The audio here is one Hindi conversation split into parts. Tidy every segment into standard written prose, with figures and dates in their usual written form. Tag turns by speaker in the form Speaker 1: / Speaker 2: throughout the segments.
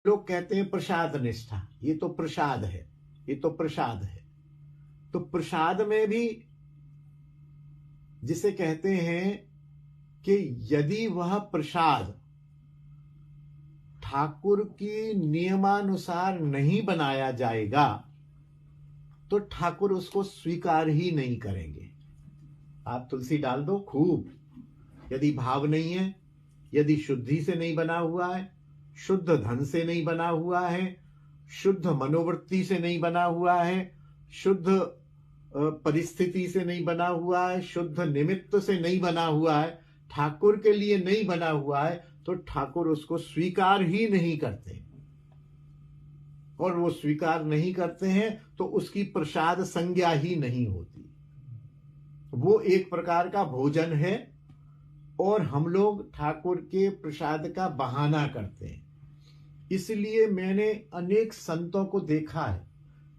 Speaker 1: लोग कहते हैं प्रसाद निष्ठा, ये तो प्रसाद है, ये तो प्रसाद है। तो प्रसाद में भी जिसे कहते हैं कि यदि वह प्रसाद ठाकुर की नियमानुसार नहीं बनाया जाएगा तो ठाकुर उसको स्वीकार ही नहीं करेंगे। आप तुलसी डाल दो खूब, यदि भाव नहीं है, यदि शुद्धि से नहीं बना हुआ है, शुद्ध धन से नहीं बना हुआ है, शुद्ध मनोवृत्ति से नहीं बना हुआ है, शुद्ध परिस्थिति से नहीं बना हुआ है, शुद्ध निमित्त से नहीं बना हुआ है, ठाकुर के लिए नहीं बना हुआ है, तो ठाकुर उसको स्वीकार ही नहीं करते। और वो स्वीकार नहीं करते हैं तो उसकी प्रसाद संज्ञा ही नहीं होती। वो एक प्रकार का भोजन है और हम लोग ठाकुर के प्रसाद का बहाना करते हैं। इसलिए मैंने अनेक संतों को देखा है।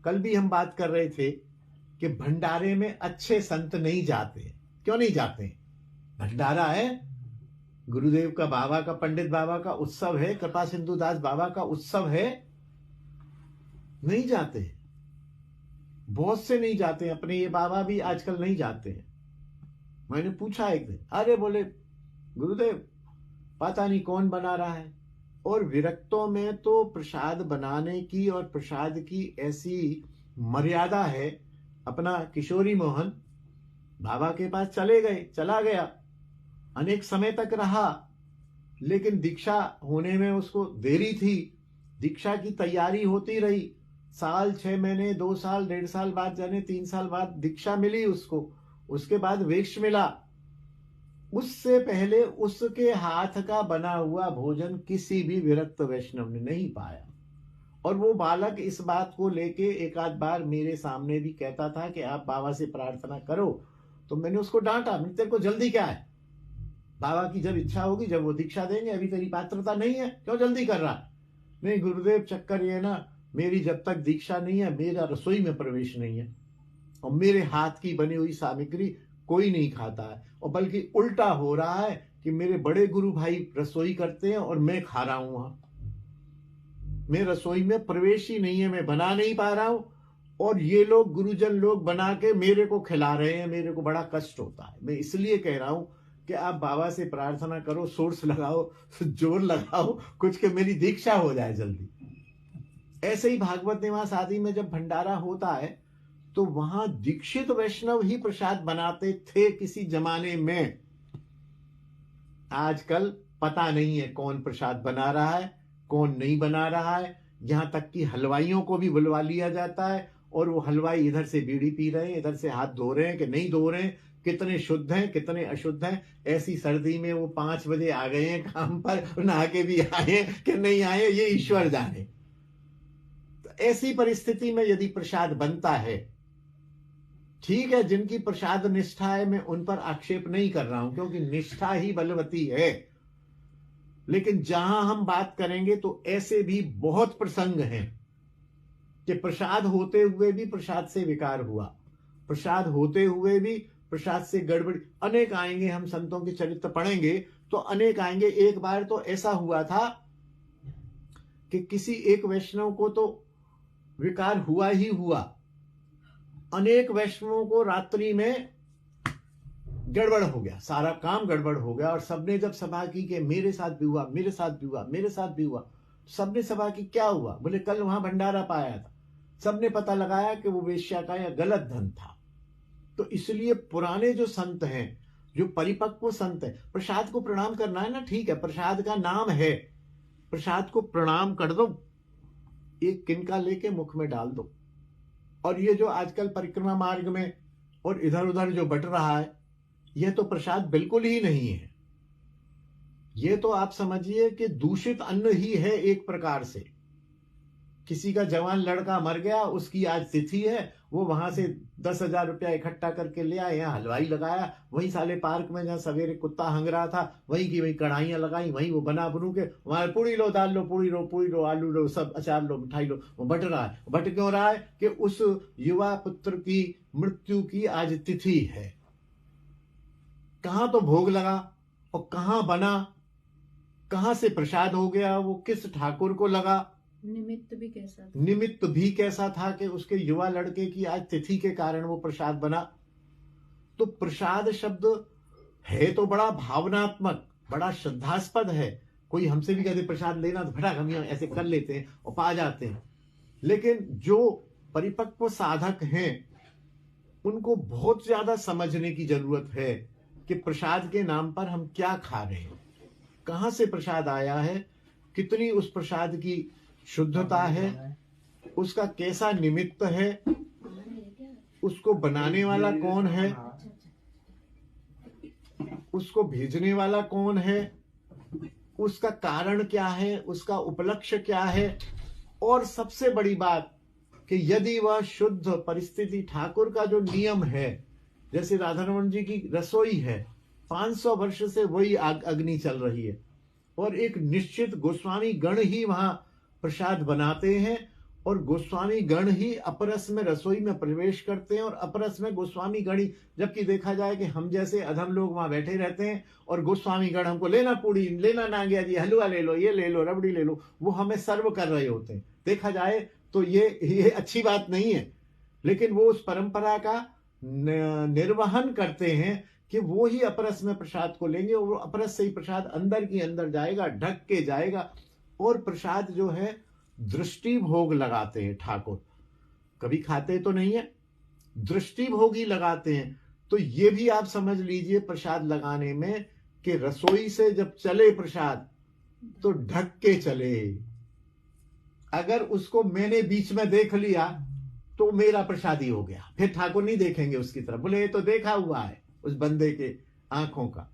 Speaker 1: कल भी हम बात कर रहे थे कि भंडारे में अच्छे संत नहीं जाते। क्यों नहीं जाते? भंडारा है, गुरुदेव का, बाबा का, पंडित बाबा का उत्सव है, कृपा सिंधु दास बाबा का उत्सव है, नहीं जाते। बहुत से नहीं जाते। अपने ये बाबा भी आजकल नहीं जाते हैं। मैंने पूछा एक दिन, अरे बोले गुरुदेव पता नहीं कौन बना रहा है। और विरक्तों में तो प्रसाद बनाने की और प्रसाद की ऐसी मर्यादा है। अपना किशोरी मोहन बाबा के पास चला गया, अनेक समय तक रहा, लेकिन दीक्षा होने में उसको देरी थी। दीक्षा की तैयारी होती रही, साल 6 महीने, 2 साल, 1.5 साल बाद, जाने 3 साल बाद दीक्षा मिली उसको। उसके बाद वेक्ष मिला। उससे पहले उसके हाथ का बना हुआ भोजन किसी भी विरक्त वैष्णव ने नहीं पाया। और वो बालक इस बात को लेके एक आध बार मेरे सामने भी कहता था कि आप बाबा से प्रार्थना करो। तो मैंने उसको डांटा, मैंने तेरे को जल्दी क्या है? बाबा की जब इच्छा होगी, जब वो दीक्षा देंगे, अभी तेरी पात्रता नहीं है, क्यों जल्दी कर रहा है? नहीं गुरुदेव, चक्कर ये ना, मेरी जब तक दीक्षा नहीं है, मेरा रसोई में प्रवेश नहीं है, और मेरे हाथ की बनी हुई सामग्री कोई नहीं खाता है। और बल्कि उल्टा हो रहा है कि मेरे बड़े गुरु भाई रसोई करते हैं और मैं खा रहा हूं वहां। मैं रसोई में प्रवेश ही नहीं है, मैं बना नहीं पा रहा हूं, और ये लोग गुरुजन लोग बना के मेरे को खिला रहे हैं। मेरे को बड़ा कष्ट होता है। मैं इसलिए कह रहा हूं कि आप बाबा से प्रार्थना करो, सोर्स लगाओ, जोर लगाओ कुछ, के मेरी दीक्षा हो जाए जल्दी। ऐसे ही भागवत निवास आदि में जब भंडारा होता है तो वहां दीक्षित वैष्णव ही प्रसाद बनाते थे किसी जमाने में। आजकल पता नहीं है कौन प्रसाद बना रहा है, कौन नहीं बना रहा है। यहां तक कि हलवाइयों को भी बुलवा लिया जाता है और वो हलवाई इधर से बीड़ी पी रहे हैं, इधर से हाथ धो रहे हैं कि नहीं धो रहे हैं, कितने शुद्ध हैं कितने अशुद्ध हैं। ऐसी सर्दी में वो 5 बजे आ गए हैं काम पर, नहा के भी आए कि नहीं आए, ये ईश्वर जाने। तो ऐसी परिस्थिति में यदि प्रसाद बनता है, ठीक है, जिनकी प्रसाद निष्ठा है, मैं उन पर आक्षेप नहीं कर रहा हूं, क्योंकि निष्ठा ही बलवती है। लेकिन जहां हम बात करेंगे तो ऐसे भी बहुत प्रसंग हैं कि प्रसाद होते हुए भी प्रसाद से विकार हुआ, प्रसाद होते हुए भी प्रसाद से गड़बड़ी। अनेक आएंगे, हम संतों के चरित्र पढ़ेंगे तो अनेक आएंगे। एक बार तो ऐसा हुआ था कि किसी एक वैष्णव को तो विकार हुआ ही हुआ। अनेक वैष्णवों को रात्रि में गड़बड़ हो गया, सारा काम गड़बड़ हो गया। और सबने जब सभा की कि मेरे साथ भी हुआ, मेरे साथ भी हुआ, मेरे साथ भी हुआ, सबने सभा की, क्या हुआ? बोले कल वहां भंडारा पाया था। सबने पता लगाया कि वो वेश्या का या गलत धन था। तो इसलिए पुराने जो संत हैं, जो परिपक्व संत है, प्रसाद को प्रणाम करना है ना, ठीक है, प्रसाद का नाम है, प्रसाद को प्रणाम कर दो, एक किनका लेके मुख में डाल दो। और ये जो आजकल परिक्रमा मार्ग में और इधर उधर जो बट रहा है, यह तो प्रसाद बिल्कुल ही नहीं है। यह तो आप समझिए कि दूषित अन्न ही है एक प्रकार से। किसी का जवान लड़का मर गया, उसकी आज तिथि है, वो वहां से 10,000 रुपया इकट्ठा करके ले आए, यहाँ हलवाई लगाया, वहीं साले पार्क में जहां सवेरे कुत्ता हंग रहा था, वहीं की वहीं कढ़ाइयां लगाई, वहीं वो बना बनू के वहां पूड़ी लो, दाल लो, पूड़ी लो, आलू लो, सब अचार लो, मिठाई लो। वो बट रहा है। बट क्यों रहा है? कि उस युवा पुत्र की मृत्यु की आज तिथि है। कहां तो भोग लगा और कहां बना, कहां से प्रसाद हो गया, वो किस ठाकुर को लगा, निमित्त भी कैसा था कि उसके युवा लड़के की आज तिथि के कारण वो प्रसाद बना। तो प्रसाद शब्द है तो बड़ा भावनात्मक, बड़ा श्रद्धास्पद है। कोई हमसे भी कहते प्रसाद लेना तो फटाक हम ऐसे कर लेते हैं और पा जाते हैं। लेकिन जो परिपक्व साधक हैं उनको बहुत ज्यादा समझने की जरूरत है कि प्रसाद के नाम पर हम क्या खा रहे हैं, कहां से प्रसाद आया है, कितनी उस प्रसाद की शुद्धता है, उसका कैसा निमित्त है, उसको बनाने वाला कौन है, उसको भेजने वाला कौन है, उसका कारण क्या है, उसका उपलक्ष्य क्या है। और सबसे बड़ी बात कि यदि वह शुद्ध परिस्थिति ठाकुर का जो नियम है, जैसे राधारमण जी की रसोई है, 500 वर्ष से वही अग्नि चल रही है और एक निश्चित गोस्वामी गण ही वहां प्रसाद बनाते हैं और गोस्वामी गण ही अपरस में रसोई में प्रवेश करते हैं और अपरस में गोस्वामी गण ही। जबकि देखा जाए कि हम जैसे अधम लोग वहां बैठे रहते हैं और गोस्वामी गण हमको लेना पूड़ी, लेना नांगिया जी, हलवा ले लो, ये ले लो, रबड़ी ले लो, वो हमें सर्व कर रहे होते हैं। देखा जाए तो ये अच्छी बात नहीं है, लेकिन वो उस परंपरा का निर्वहन करते हैं कि वो ही अपरस में प्रसाद को लेंगे और वो अपरस से ही प्रसाद अंदर की अंदर जाएगा, ढक के जाएगा। और प्रसाद जो है दृष्टि भोग लगाते हैं ठाकुर, कभी खाते तो नहीं है, दृष्टि भोग ही लगाते हैं। तो ये भी आप समझ लीजिए प्रसाद लगाने में कि रसोई से जब चले प्रसाद तो ढक के चले। अगर उसको मैंने बीच में देख लिया तो मेरा प्रसादी हो गया, फिर ठाकुर नहीं देखेंगे उसकी तरफ, बोले ये तो देखा हुआ है उस बंदे के आंखों का।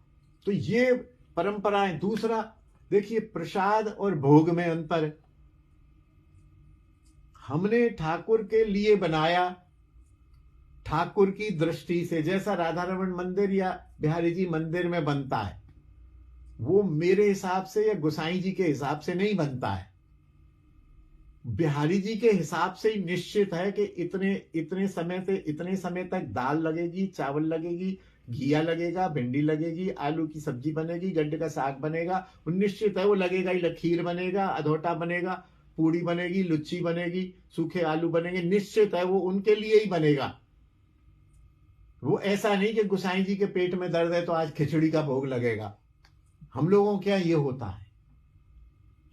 Speaker 1: तो ये परंपराएं। दूसरा देखिए प्रसाद और भोग में अंतर। हमने ठाकुर के लिए बनाया, ठाकुर की दृष्टि से, जैसा राधारमण मंदिर या बिहारी जी मंदिर में बनता है, वो मेरे हिसाब से या गोसाई जी के हिसाब से नहीं बनता है। बिहारी जी के हिसाब से ही निश्चित है कि इतने समय तक दाल लगेगी, चावल लगेगी, घिया लगेगा, भिंडी लगेगी, आलू की सब्जी बनेगी, गड्ढे का साग बनेगा, निश्चित है वो लगेगा ही। खीर बनेगा, अधोटा बनेगा, पूड़ी बनेगी, लुच्ची बनेगी, सूखे आलू बनेंगे, निश्चित है वो उनके लिए ही बनेगा। वो ऐसा नहीं कि गुसाई जी के पेट में दर्द है तो आज खिचड़ी का भोग लगेगा। हम लोगों क्या ये होता है,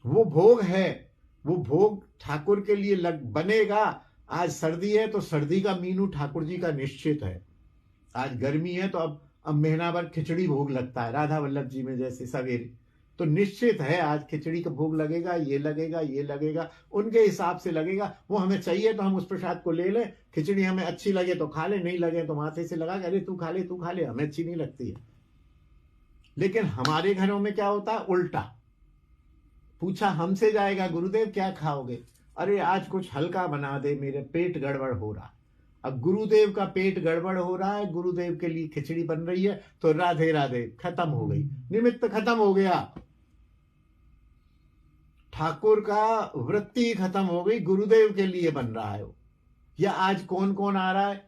Speaker 1: वो भोग है, वो भोग ठाकुर के लिए बनेगा। आज सर्दी है तो सर्दी का मीनू ठाकुर जी का निश्चित है। आज गर्मी है तो अब महीना भर खिचड़ी भोग लगता है, राधा वल्लभ जी में जैसे सवेरे, तो निश्चित है आज खिचड़ी का भोग लगेगा, ये लगेगा, ये लगेगा, उनके हिसाब से लगेगा। वो हमें चाहिए तो हम उस प्रसाद को ले लें, खिचड़ी हमें अच्छी लगे तो खा ले, नहीं लगे तो माथे से लगा, अरे तू खा ले, तू खा ले, हमें अच्छी नहीं लगती है। लेकिन हमारे घरों में क्या होता है, उल्टा। पूछा हमसे जाएगा, गुरुदेव क्या खाओगे, अरे आज कुछ हल्का बना दे, मेरे पेट गड़बड़ हो रहा। अब गुरुदेव का पेट गड़बड़ हो रहा है, गुरुदेव के लिए खिचड़ी बन रही है, तो राधे राधे, खत्म हो गई, निमित्त खत्म हो गया, ठाकुर का वृत्ति खत्म हो गई, गुरुदेव के लिए बन रहा है वो। या आज कौन कौन आ रहा है,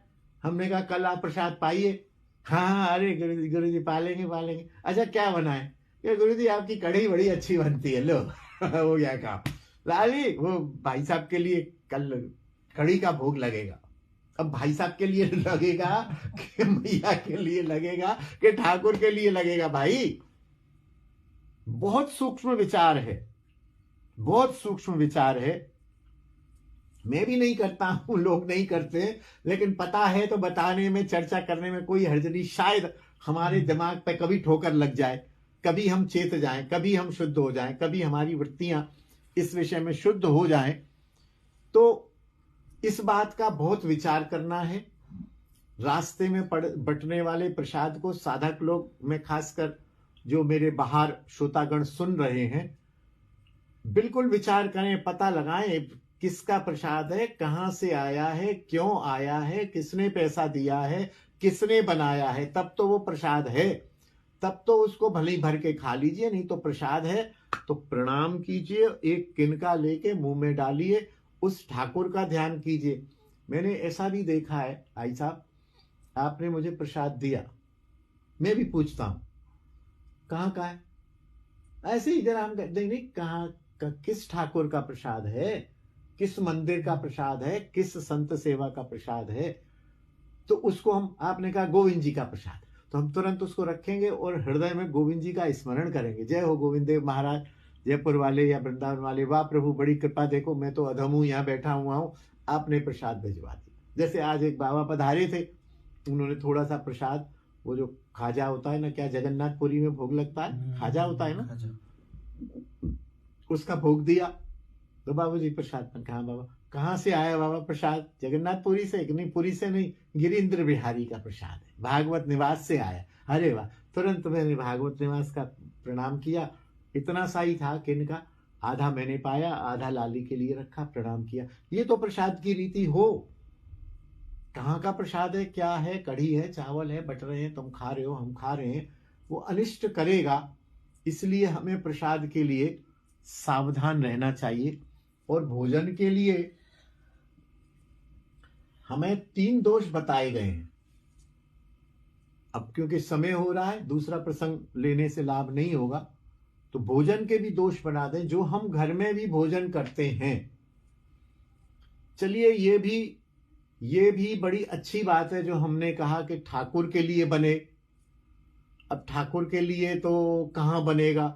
Speaker 1: हमने कहा कल आप प्रसाद पाइए, हाँ अरे गुरु जी पालेंगे। अच्छा क्या बनाए, गुरु जी आपकी कढ़ी बड़ी अच्छी बनती है, लो हो गया काम। लाली वो भाई साहब के लिए कल कढ़ी का भोग लगेगा। अब भाई साहब के लिए लगेगा कि मैया के लिए लगेगा कि ठाकुर के लिए लगेगा। भाई बहुत सूक्ष्म विचार है, बहुत सूक्ष्म विचार है। मैं भी नहीं करता हूं, लोग नहीं करते, लेकिन पता है तो बताने में, चर्चा करने में कोई हर्ज नहीं। शायद हमारे दिमाग पे कभी ठोकर लग जाए, कभी हम चेत जाएं, कभी हम शुद्ध हो जाएं, कभी हमारी वृत्तियां इस विषय में शुद्ध हो जाएं। तो इस बात का बहुत विचार करना है। रास्ते में बंटने वाले प्रसाद को साधक लोग में खासकर जो मेरे बाहर श्रोतागण सुन रहे हैं, बिल्कुल विचार करें, पता लगाएं किसका प्रसाद है, कहां से आया है, क्यों आया है, किसने पैसा दिया है, किसने बनाया है, तब तो वो प्रसाद है। तब तो उसको भले ही भर के खा लीजिए, नहीं तो प्रसाद है तो प्रणाम कीजिए, एक किनका लेके मुंह में डालिए, उस ठाकुर का ध्यान कीजिए। मैंने ऐसा भी देखा है, भाई साहब आपने मुझे प्रसाद दिया, मैं भी पूछता हूं कहां का है, ऐसे ही इधर हम कहते नहीं कहाँ किस ठाकुर का प्रसाद है, किस मंदिर का प्रसाद है, किस संत सेवा का प्रसाद है, तो उसको हम, आपने कहा गोविंद जी का प्रसाद, तो हम तुरंत उसको रखेंगे और हृदय में गोविंद जी का स्मरण करेंगे। जय हो गोविंद देव महाराज, जयपुर वाले या वृंदावन वाले, वाह प्रभु बड़ी कृपा, देखो मैं तो अधम हूं, यहाँ बैठा हुआ हूं, आपने प्रसाद भिजवा दिया। जैसे आज एक बाबा पधारे थे, उन्होंने थोड़ा सा प्रसाद, वो जो खाजा होता है ना, क्या जगन्नाथपुरी में भोग लगता है, खाजा होता है ना, उसका भोग दिया। तो बाबू जी प्रसाद में कहा, बाबा कहाँ से आया बाबा प्रसाद? जगन्नाथपुरी से? नहीं, पुरी से नहीं, गिरिंद्र बिहारी का प्रसाद है, भागवत निवास से आया। अरे वाह, तुरंत मैंने भागवत निवास का प्रणाम किया। इतना सा ही था कि इनका आधा मैंने पाया, आधा लाली के लिए रखा, प्रणाम किया। ये तो प्रसाद की रीति हो। कहाँ का प्रसाद है, क्या है, कढ़ी है, चावल है, बट रहे हैं, तुम खा रहे हो, हम खा रहे हैं, वो अनिष्ट करेगा। इसलिए हमें प्रसाद के लिए सावधान रहना चाहिए। और भोजन के लिए हमें 3 दोष बताए गए हैं। अब क्योंकि समय हो रहा है, दूसरा प्रसंग लेने से लाभ नहीं होगा, तो भोजन के भी दोष बना दें जो हम घर में भी भोजन करते हैं। चलिए, ये भी बड़ी अच्छी बात है जो हमने कहा कि ठाकुर के लिए बने। अब ठाकुर के लिए तो कहाँ बनेगा,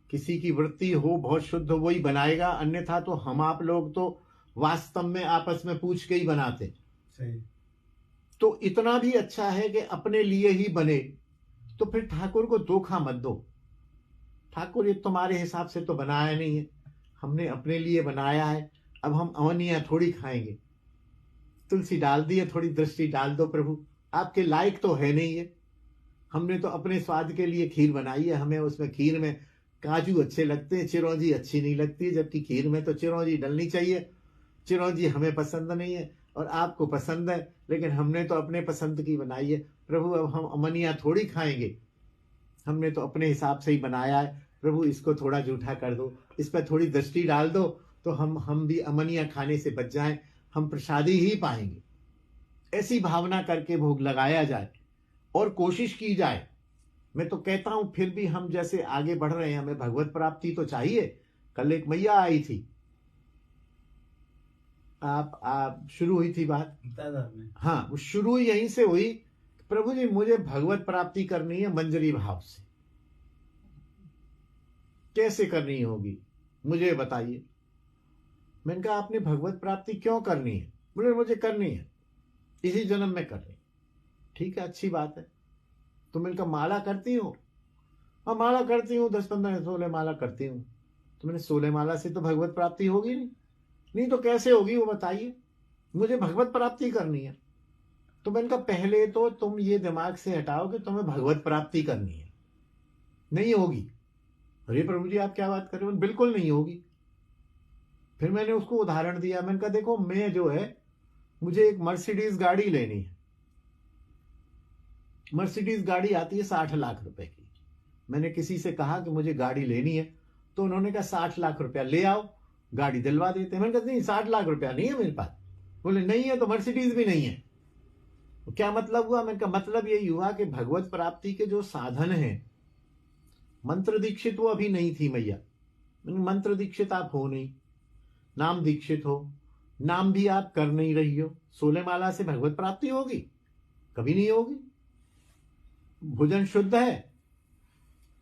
Speaker 1: किसी की वृत्ति हो बहुत शुद्ध हो वही बनाएगा, अन्यथा तो हम आप लोग तो वास्तव में आपस में पूछ के ही बनाते।
Speaker 2: सही।
Speaker 1: तो इतना भी अच्छा है कि अपने लिए ही बने, तो फिर ठाकुर को धोखा मत दो। ठाकुर ये तुम्हारे हिसाब से तो बनाया नहीं है, हमने अपने लिए बनाया है। अब हम अवनिया थोड़ी खाएंगे, तुलसी डाल दी है, थोड़ी दृष्टि डाल दो प्रभु, आपके लायक तो है नहीं है। हमने तो अपने स्वाद के लिए खीर बनाई है, हमें उसमें खीर में काजू अच्छे लगते हैं, चिरौंजी अच्छी नहीं लगती, जबकि खीर में तो चिरौंजी डलनी चाहिए। चिरौंजी हमें पसंद नहीं है और आपको पसंद है, लेकिन हमने तो अपने पसंद की बनाई है। प्रभु अब हम अमनिया थोड़ी खाएंगे, हमने तो अपने हिसाब से ही बनाया है। प्रभु इसको थोड़ा जूठा कर दो, इस पर थोड़ी दृष्टि डाल दो, तो हम भी अमनिया खाने से बच जाएं, हम प्रसादी ही पाएंगे। ऐसी भावना करके भोग लगाया जाए और कोशिश की जाए। मैं तो कहता हूं फिर भी हम जैसे आगे बढ़ रहे हैं, हमें भगवत प्राप्ति तो चाहिए। कल एक मैया आई थी, आप शुरू हुई थी बात, हाँ, वो शुरू यहीं से हुई। प्रभु जी मुझे भगवत प्राप्ति करनी है मंजरी भाव से, कैसे करनी होगी मुझे बताइए। मैंने कहा आपने भगवत प्राप्ति क्यों करनी है? बोले मुझे करनी है, इसी जन्म में करनी। ठीक है, अच्छी बात है। तो मैंने कहा माला करती हूँ? हाँ माला करती हूँ, 10, 15, 16 माला करती हूँ। तो मैंने 16 माला से तो भगवत प्राप्ति होगी नहीं। नहीं तो कैसे होगी वो बताइए, मुझे भगवत प्राप्ति करनी है। तो मैंने कहा पहले तो तुम ये दिमाग से हटाओ कि तुम्हें भगवत प्राप्ति करनी है, नहीं होगी। अरे प्रभु जी आप क्या बात कर रहे हो? बिल्कुल नहीं होगी। फिर मैंने उसको उदाहरण दिया, मैंने कहा देखो मैं जो है, मुझे एक मर्सिडीज गाड़ी लेनी है। मर्सिडीज गाड़ी आती है 60 लाख रुपए की। मैंने किसी से कहा कि मुझे गाड़ी लेनी है, तो उन्होंने कहा 60 लाख रुपया ले आओ, गाड़ी दिलवा देते हैं। मैंने कहा नहीं 60 लाख रुपया नहीं है मेरे पास। बोले नहीं है तो मर्सिडीज भी नहीं है। तो क्या मतलब हुआ? मैंने कहा मतलब यही हुआ कि भगवत प्राप्ति के जो साधन हैं, मंत्र दीक्षित वो अभी नहीं थी मैया। मंत्र दीक्षित आप हो नहीं, नाम दीक्षित हो, नाम भी आप कर नहीं रही हो। 16 माला से भगवत प्राप्ति होगी? कभी नहीं होगी। भोजन शुद्ध है?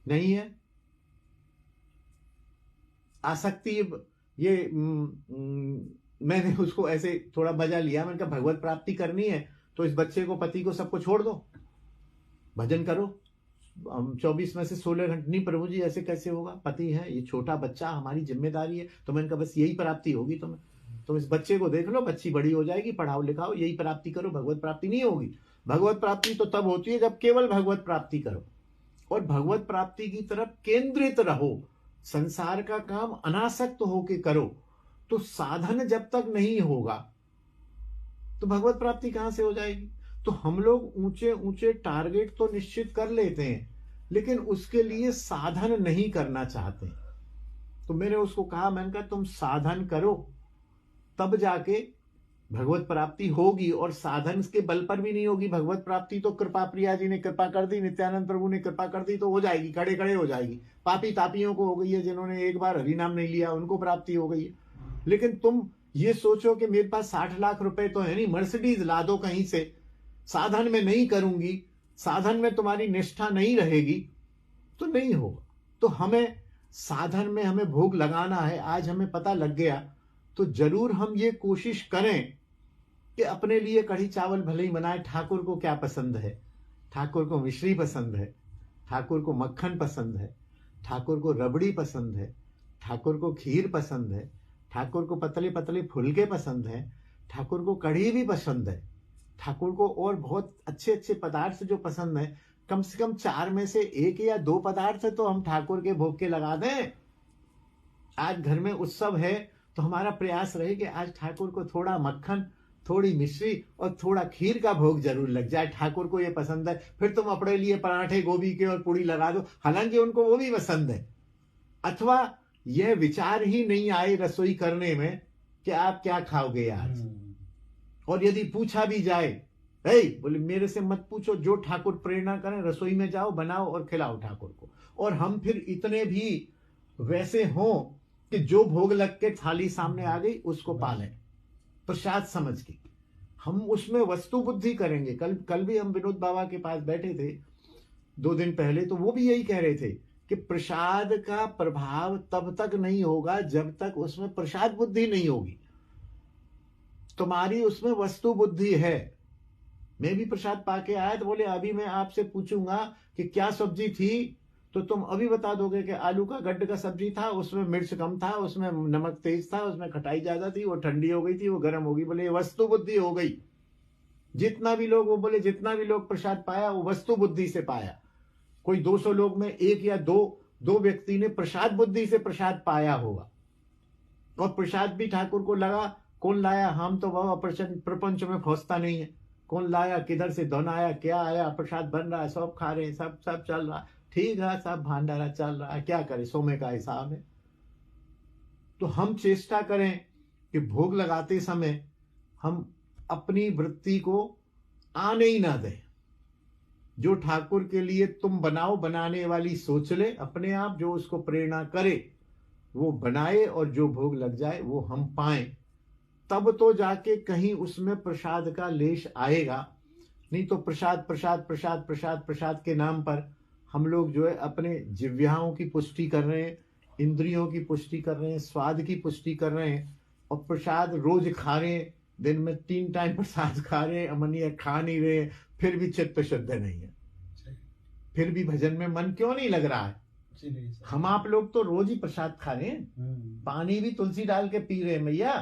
Speaker 1: नहीं है। आसक्ति, ये मैंने उसको ऐसे थोड़ा मजा लिया। मैंने कहा भगवत प्राप्ति करनी है तो इस बच्चे को, पति को, सबको छोड़ दो, भजन करो। हम 24 में से 16 घंटे। नहीं प्रभु जी ऐसे कैसे होगा, पति है, ये छोटा बच्चा, हमारी जिम्मेदारी है। तो मैंने कहा बस यही प्राप्ति होगी तुम्हें, तुम इस बच्चे को देख लो, बच्ची बड़ी हो जाएगी, पढ़ाओ लिखाओ, यही प्राप्ति करो, भगवत प्राप्ति नहीं होगी। भगवत प्राप्ति तो तब होती है जब केवल भगवत प्राप्ति करो और भगवत प्राप्ति की तरफ केंद्रित रहो, संसार का काम अनासक्त होके करो। तो साधन जब तक नहीं होगा तो भगवत प्राप्ति कहां से हो जाएगी? तो हम लोग ऊंचे ऊंचे टारगेट तो निश्चित कर लेते हैं, लेकिन उसके लिए साधन नहीं करना चाहते। तो मैंने उसको कहा, मैंने कहा तुम साधन करो, तब जाके भगवत प्राप्ति होगी, और साधन के बल पर भी नहीं होगी। भगवत प्राप्ति तो कृपा प्रिया जी ने कृपा कर दी, नित्यानंद प्रभु ने कृपा कर दी, तो हो जाएगी, खड़े खड़े हो जाएगी। पापी तापियों को हो गई है, जिन्होंने एक बार हरि नाम नहीं लिया उनको प्राप्ति हो गई है। लेकिन तुम ये सोचो कि मेरे पास 60 लाख रुपए तो है नहीं, मर्सिडीज ला दो कहीं से, साधन में नहीं करूंगी, साधन में तुम्हारी निष्ठा नहीं रहेगी, तो नहीं होगा। तो हमें साधन में हमें भोग लगाना है, आज हमें पता लग गया, तो जरूर हम ये कोशिश करें कि अपने लिए कढ़ी चावल भले ही बनाए। ठाकुर को क्या पसंद है? ठाकुर को मिश्री पसंद है, ठाकुर को मक्खन पसंद है, ठाकुर को रबड़ी पसंद है, ठाकुर को खीर पसंद है, ठाकुर को पतले पतले फुलके पसंद है, ठाकुर को कढ़ी भी पसंद है, ठाकुर को और बहुत अच्छे अच्छे पदार्थ जो पसंद है, कम से कम 4 में से 1 या 2 पदार्थ तो हम ठाकुर के भोग के लगा दें। आज घर में उत्सव है तो हमारा प्रयास रहे कि आज ठाकुर को थोड़ा मक्खन, थोड़ी मिश्री और थोड़ा खीर का भोग जरूर लग जाए। ठाकुर को ये पसंद है। फिर तुम अपने लिए पराठे गोभी के और पूड़ी लगा दो, हालांकि उनको वो भी पसंद है। अथवा यह विचार ही नहीं आए रसोई करने में कि आप क्या खाओगे आज, और यदि पूछा भी जाए, बोले मेरे से मत पूछो, जो ठाकुर प्रेरणा करें रसोई में जाओ, बनाओ और खिलाओ ठाकुर को। और हम फिर इतने भी वैसे हों कि जो भोग लग के थाली सामने आ गई उसको पालें प्रसाद समझ के, हम उसमें वस्तु बुद्धि करेंगे। कल भी हम विनोद बाबा के पास बैठे थे 2 दिन पहले, तो वो भी यही कह रहे थे कि प्रसाद का प्रभाव तब तक नहीं होगा जब तक उसमें प्रसाद बुद्धि नहीं होगी। तुम्हारी उसमें वस्तु बुद्धि है। मैं भी प्रसाद पाके आया तो बोले अभी मैं आपसे पूछूंगा कि क्या सब्जी थी, तो तुम अभी बता दोगे कि आलू का गड्ढ का सब्जी था, उसमें मिर्च कम था, उसमें नमक तेज था, उसमें खटाई ज्यादा थी, वो ठंडी हो गई थी, वो गर्म हो गई। बोले वस्तु बुद्धि हो गई। जितना भी लोग, वो बोले जितना भी लोग प्रसाद पाया वो वस्तु बुद्धि से पाया। कोई 200 लोग में 1 या 2 व्यक्ति ने प्रसाद बुद्धि से प्रसाद पाया होगा, और प्रसाद भी ठाकुर को लगा। कौन लाया? हम तो वह प्रपंच में फंसता नहीं है। कौन लाया, किधर से धन आया, क्या आया, प्रसाद बन रहा है, सब खा रहे हैं, सब चल रहा, ठीक है, सब भंडारा चल रहा है, क्या करे, सोमे का हिसाब है। तो हम चेष्टा करें कि भोग लगाते समय हम अपनी वृत्ति को आने ही ना दें। जो ठाकुर के लिए तुम बनाओ, बनाने वाली सोच ले अपने आप, जो उसको प्रेरणा करे वो बनाए, और जो भोग लग जाए वो हम पाएं, तब तो जाके कहीं उसमें प्रसाद का लेश आएगा। नहीं तो प्रसाद प्रसाद प्रसाद प्रसाद प्रसाद के नाम पर हम लोग जो है अपने जिव्याओं की पुष्टि कर रहे हैं, इंद्रियों की पुष्टि कर रहे हैं, स्वाद की पुष्टि कर रहे हैं, और प्रसाद रोज खा रहे हैं, दिन में 3 टाइम प्रसाद खा रहे हैं, अमनिया खा नहीं रहे, फिर भी चित्त शुद्ध नहीं है, फिर भी भजन में मन क्यों नहीं लग रहा है? हम आप लोग तो रोज ही प्रसाद खा रहे हैं, पानी भी तुलसी डाल के पी रहे हैं मैया,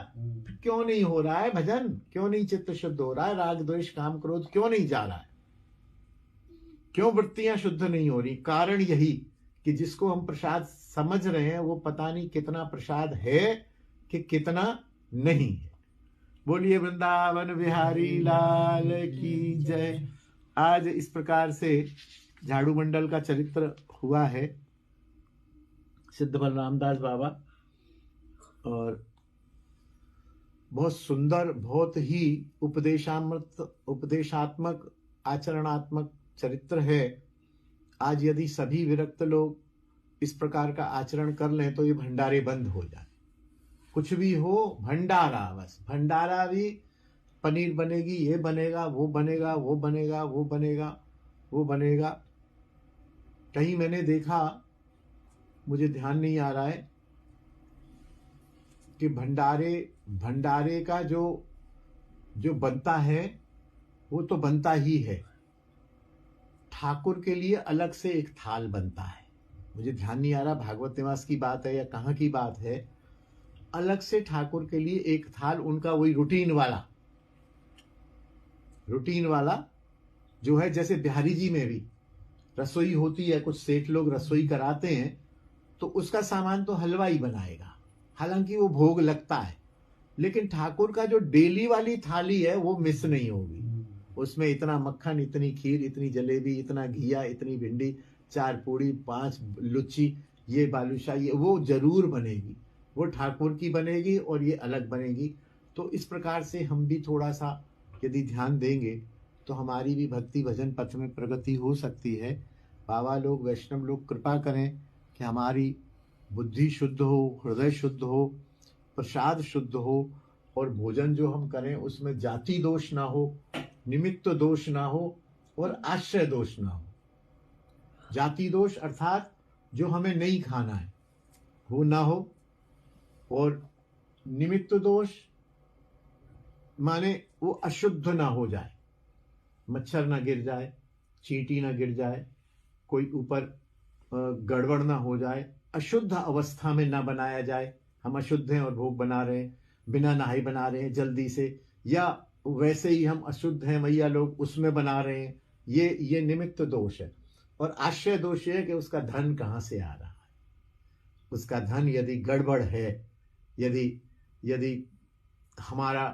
Speaker 1: क्यों नहीं हो रहा है भजन? क्यों नहीं चित्त शुद्ध हो रहा है? राग द्वेष काम क्रोध क्यों नहीं जा रहा है? क्यों वृत्तियां शुद्ध नहीं हो रही? कारण यही कि जिसको हम प्रसाद समझ रहे हैं वो पता नहीं कितना प्रसाद है कि कितना नहीं है। बोलिए वृंदावन बिहारी लाल की जय। आज इस प्रकार से झाड़ू मंडल का चरित्र हुआ है, सिद्ध बलरामदास बाबा, और बहुत सुंदर, बहुत ही उपदेशात्मक आचरणात्मक चरित्र है। आज यदि सभी विरक्त लोग इस प्रकार का आचरण कर लें तो ये भंडारे बंद हो जाए। कुछ भी हो भंडारा, बस भंडारा भी, पनीर बनेगी, ये बनेगा, वो बनेगा, वो बनेगा, वो बनेगा, वो बनेगा। कहीं मैंने देखा, मुझे ध्यान नहीं आ रहा है, कि भंडारे का जो बनता है वो तो बनता ही है, ठाकुर के लिए अलग से एक थाल बनता है। मुझे ध्यान नहीं आ रहा भागवत निवास की बात है या कहाँ की बात है। अलग से ठाकुर के लिए एक थाल, उनका वही रूटीन वाला जो है। जैसे बिहारी जी में भी रसोई होती है, कुछ सेठ लोग रसोई कराते हैं तो उसका सामान तो हलवाई बनाएगा, हालांकि वो भोग लगता है, लेकिन ठाकुर का जो डेली वाली थाली है वो मिस नहीं होगी। उसमें इतना मक्खन, इतनी खीर, इतनी जलेबी, इतना घिया, इतनी भिंडी, 4 पूड़ी, 5 लुच्ची, ये बालूशाही, वो जरूर बनेगी। वो ठाकुर की बनेगी और ये अलग बनेगी। तो इस प्रकार से हम भी थोड़ा सा यदि ध्यान देंगे तो हमारी भी भक्ति भजन पथ में प्रगति हो सकती है। बाबा लोग, वैष्णव लोग कृपा करें कि हमारी बुद्धि शुद्ध हो, हृदय शुद्ध हो, प्रसाद शुद्ध हो, और भोजन जो हम करें उसमें जाति दोष ना हो, निमित्त दोष ना हो, और आश्रय दोष ना हो। जाति दोष अर्थात जो हमें नहीं खाना है वो ना हो, और निमित्त दोष माने वो अशुद्ध ना हो जाए, मच्छर ना गिर जाए, चींटी ना गिर जाए, कोई ऊपर गड़बड़ ना हो जाए, अशुद्ध अवस्था में ना बनाया जाए। हम अशुद्ध हैं और भोग बना रहे हैं, बिना नहाए बना रहे हैं जल्दी से, या वैसे ही हम अशुद्ध हैं मैया लोग उसमें बना रहे हैं, ये निमित्त दोष है। और आश्रय दोष है कि उसका धन कहाँ से आ रहा है। उसका धन यदि गड़बड़ है, यदि हमारा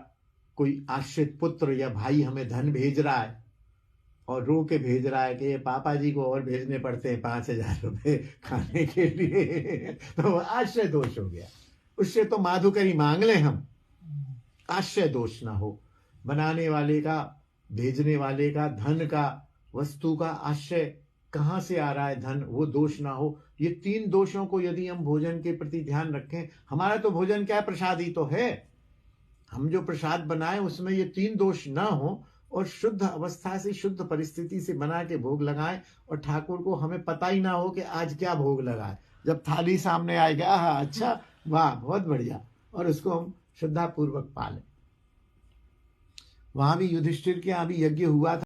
Speaker 1: कोई आश्रित पुत्र या भाई हमें धन भेज रहा है और रो के भेज रहा है कि ये पापा जी को और भेजने पड़ते हैं 5,000 रुपये खाने के लिए, तो आश्रय दोष हो गया। उससे तो माधुकरी मांग लें हम, आश्रय दोष ना हो। बनाने वाले का, भेजने वाले का, धन का, वस्तु का आश्रय कहाँ से आ रहा है धन, वो दोष ना हो। ये 3 दोषों को यदि हम भोजन के प्रति ध्यान रखें, हमारा तो भोजन क्या प्रसाद ही तो है, हम जो प्रसाद बनाए उसमें ये 3 दोष ना हो, और शुद्ध अवस्था से, शुद्ध परिस्थिति से बना के भोग लगाएं, और ठाकुर को हमें पता ही ना हो कि आज क्या भोग लगा है। जब थाली सामने आएगा, हाँ अच्छा, वाह बहुत बढ़िया, और उसको हम श्रद्धा पूर्वक पालें। वहां भी युधिष्ठिर के यहाँ भी यज्ञ हुआ था।